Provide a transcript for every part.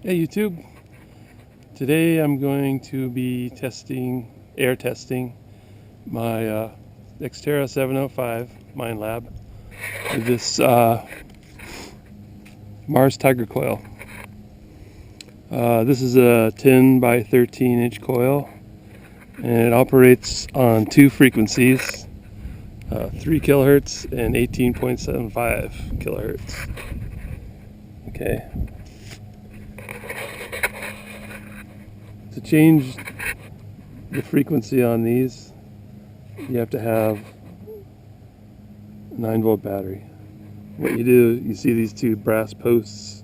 Hey YouTube, today I'm going to be air testing my Xterra 705 Minelab with this Mars Tiger coil. This is a 10 by 13 inch coil, and it operates on two frequencies, 3 kilohertz and 18.75 kilohertz. Okay. To change the frequency on these, you have to have a 9-volt battery. What you do, you see these two brass posts,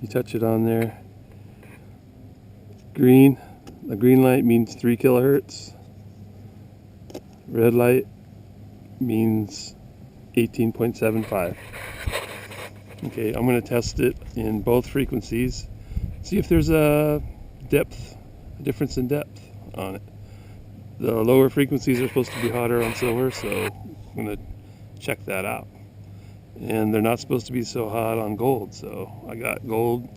you touch it on there. The green light means 3 kilohertz. Red light means 18.75. Okay, I'm going to test it in both frequencies, see if there's a difference in depth on it. The lower frequencies are supposed to be hotter on silver, so I'm going to check that out. And they're not supposed to be so hot on gold, so I got gold.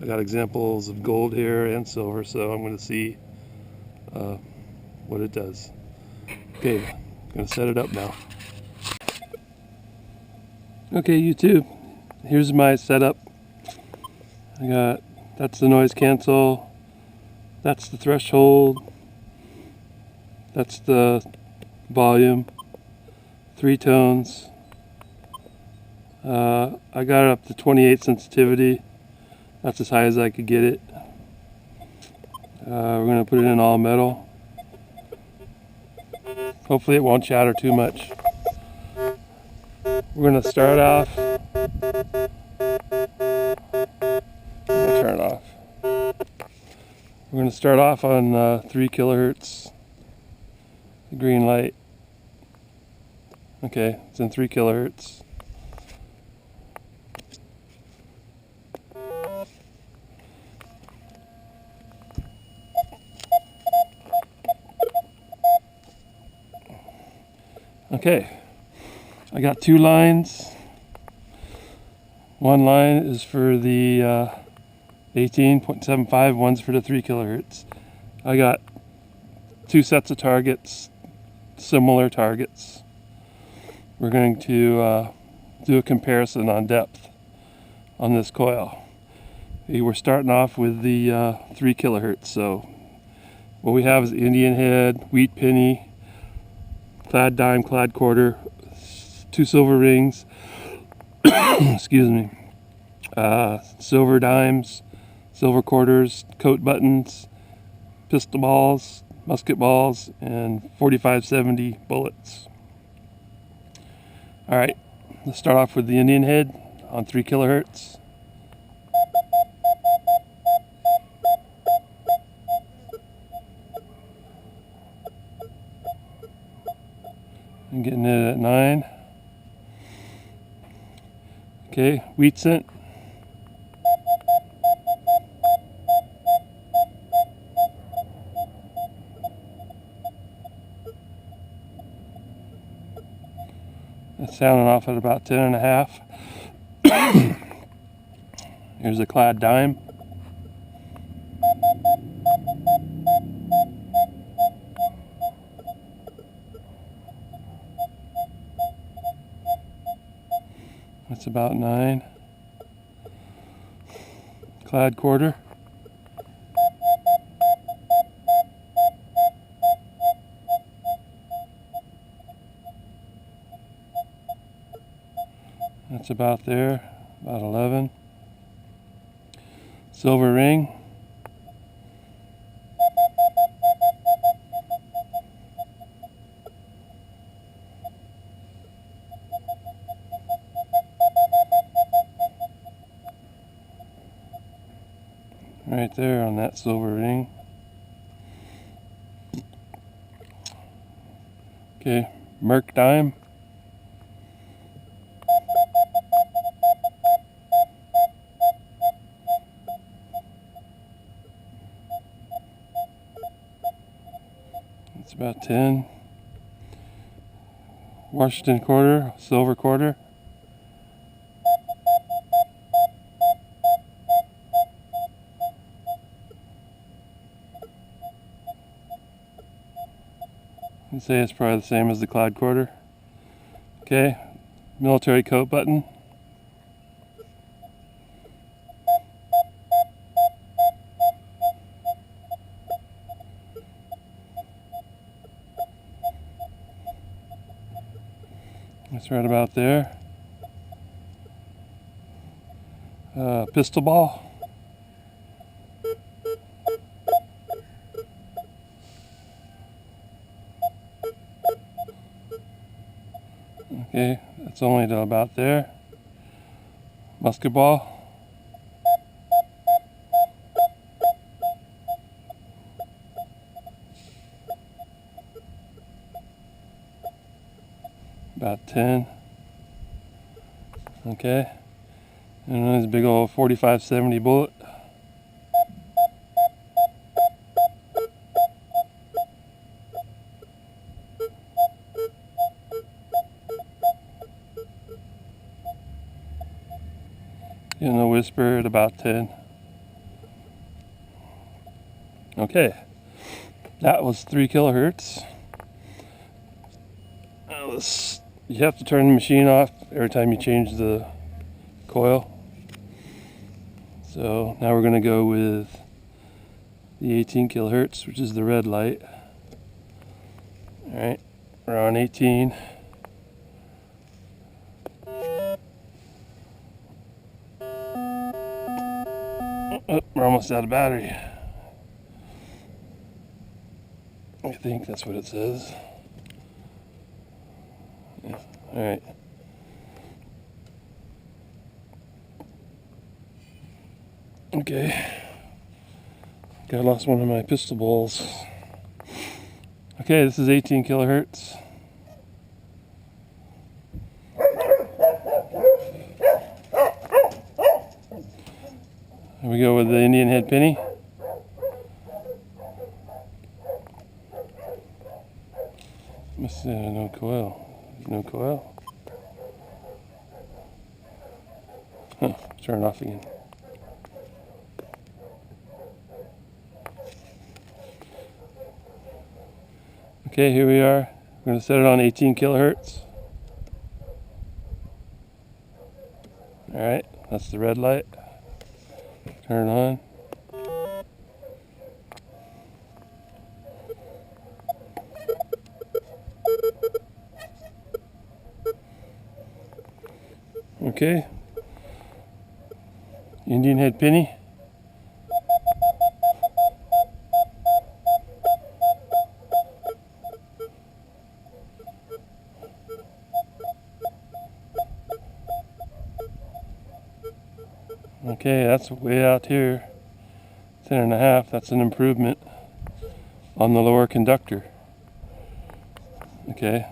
I got examples of gold here and silver, so I'm going to see what it does. Okay, I'm going to set it up now. Okay, YouTube, here's my setup. That's the noise cancel, that's the threshold, that's the volume, 3 tones. I got it up to 28 sensitivity. That's as high as I could get it. We're going to put it in all metal. Hopefully it won't chatter too much. We're going to start off. Turn it off. We're going to start off on 3 kilohertz. The green light. Okay, it's in 3 kilohertz. Okay, I got 2 lines. One line is for the 18.75, one's for the 3 kilohertz. I got 2 sets of targets, similar targets. We're going to do a comparison on depth on this coil. We're starting off with the 3 kilohertz, so what we have is Indian head, wheat penny, clad dime, clad quarter, 2 silver rings, excuse me, silver dimes, silver quarters, coat buttons, pistol balls, musket balls, and 45-70 bullets. Alright, let's start off with the Indian head on 3 kilohertz. I'm getting it at 9. Okay, wheat cent. It's sounding off at about 10.5. Here's a clad dime. That's about 9. Clad quarter. That's about there, about 11. Silver ring. Right there on that silver ring. Okay, Merc dime. That's about 10. Washington quarter, silver quarter. I'd say it's probably the same as the Clyde quarter. Okay, military coat button. It's right about there. Pistol ball. Okay, that's only to about there. Musket ball. About 10. Okay. And then this big old 45-70 bullet. And a whisper at about 10. Okay. That was 3 kilohertz. You have to turn the machine off every time you change the coil. So now we're going to go with the 18 kilohertz, which is the red light. Alright, we're on 18. Oh, we're almost out of battery. I think that's what it says. Yeah. Alright. Okay. I lost one of my pistol balls. Okay, this is 18 kilohertz. Here we go with the Indian head penny. Must no coil. No coil. Huh, turn it off again. Okay, here we are. We're going to set it on 18 kilohertz. Alright, that's the red light. Turn it on. Okay. Indian head penny. Okay, that's way out here. 10.5. That's an improvement on the lower conductor. Okay.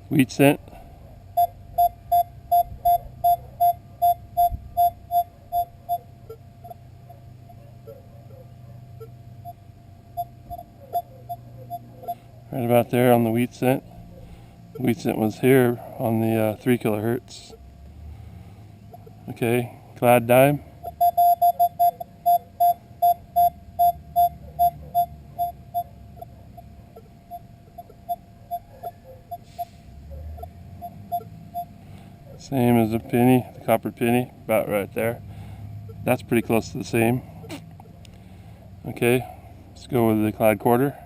Wheat cent. Right about there on the wheat cent. Wheat cent was here on the 3 kilohertz. Okay, Clyde dime. Same as the penny, the copper penny, about right there. That's pretty close to the same. Okay, let's go with the Clyde quarter.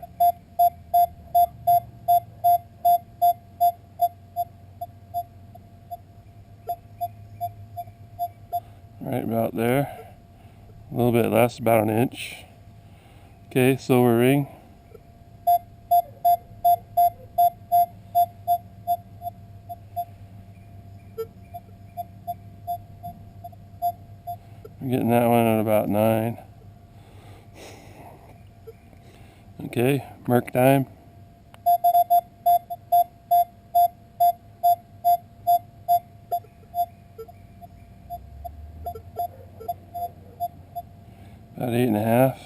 Right about there. A little bit less, about an inch. Okay, silver ring. I'm getting that one at about 9. Okay, Merc dime. About 8.5.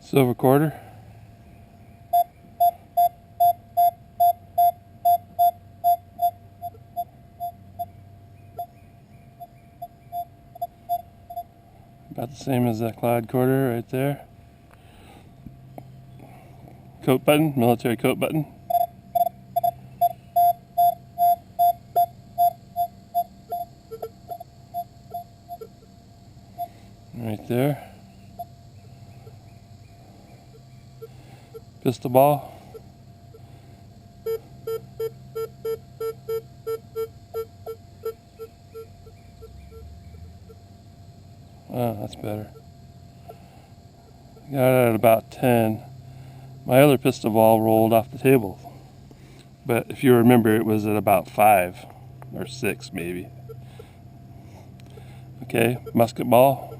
Silver quarter. About the same as that Clyde quarter right there. coat button, military coat button. Right there. Pistol ball. Oh, that's better. Got it at about 10. My other pistol ball rolled off the table. But if you remember, it was at about 5 or 6 maybe. Okay, musket ball.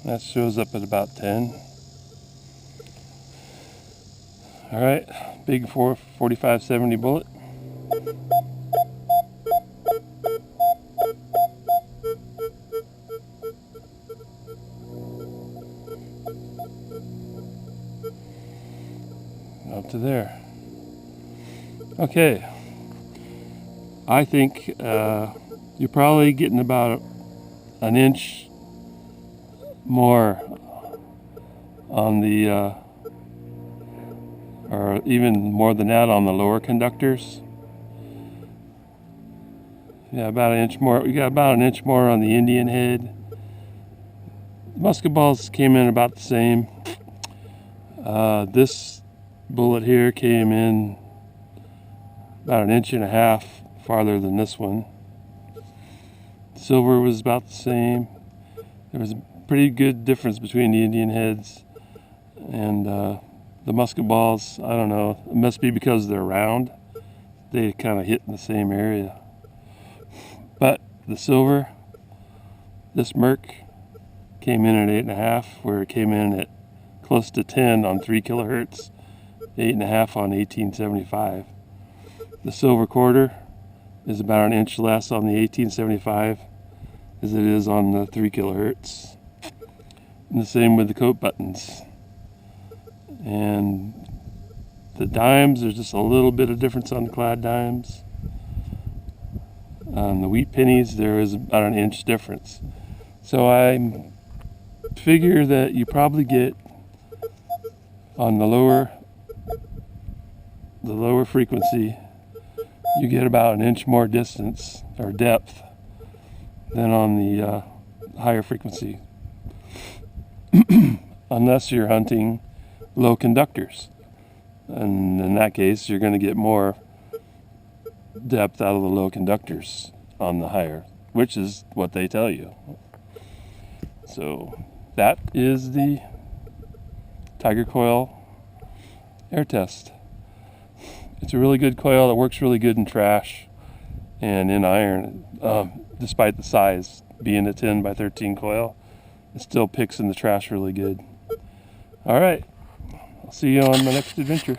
That shows up at about 10. All right, big 45-70 bullet. Up to there. Okay, I think you're probably getting about an inch more on the or even more than that on the lower conductors. Yeah, about an inch more. We got about an inch more on the Indian head. Musket balls came in about the same. This bullet here came in about an inch and a half farther than this one. Silver was about the same. There was a pretty good difference between the Indian heads and the musket balls. I don't know, it must be because they're round. They kind of hit in the same area. But the silver, this Merc came in at 8.5, where it came in at close to 10 on 3 kilohertz, 8.5 on 1875. The silver quarter is about an inch less on the 1875 as it is on the 3 kilohertz. And the same with the coat buttons. And the dimes, there's just a little bit of difference on the clad dimes. On the wheat pennies, there is about an inch difference. So I figure that you probably get on the lower frequency, you get about an inch more distance or depth than on the higher frequency. Unless you're hunting low conductors, and in that case you're going to get more depth out of the low conductors on the higher, which is what they tell you. So that is the Tiger Coil air test. It's a really good coil that works really good in trash and in iron. Despite the size being a 10 by 13 coil, it still picks in the trash really good. All right, I'll see you on the next adventure.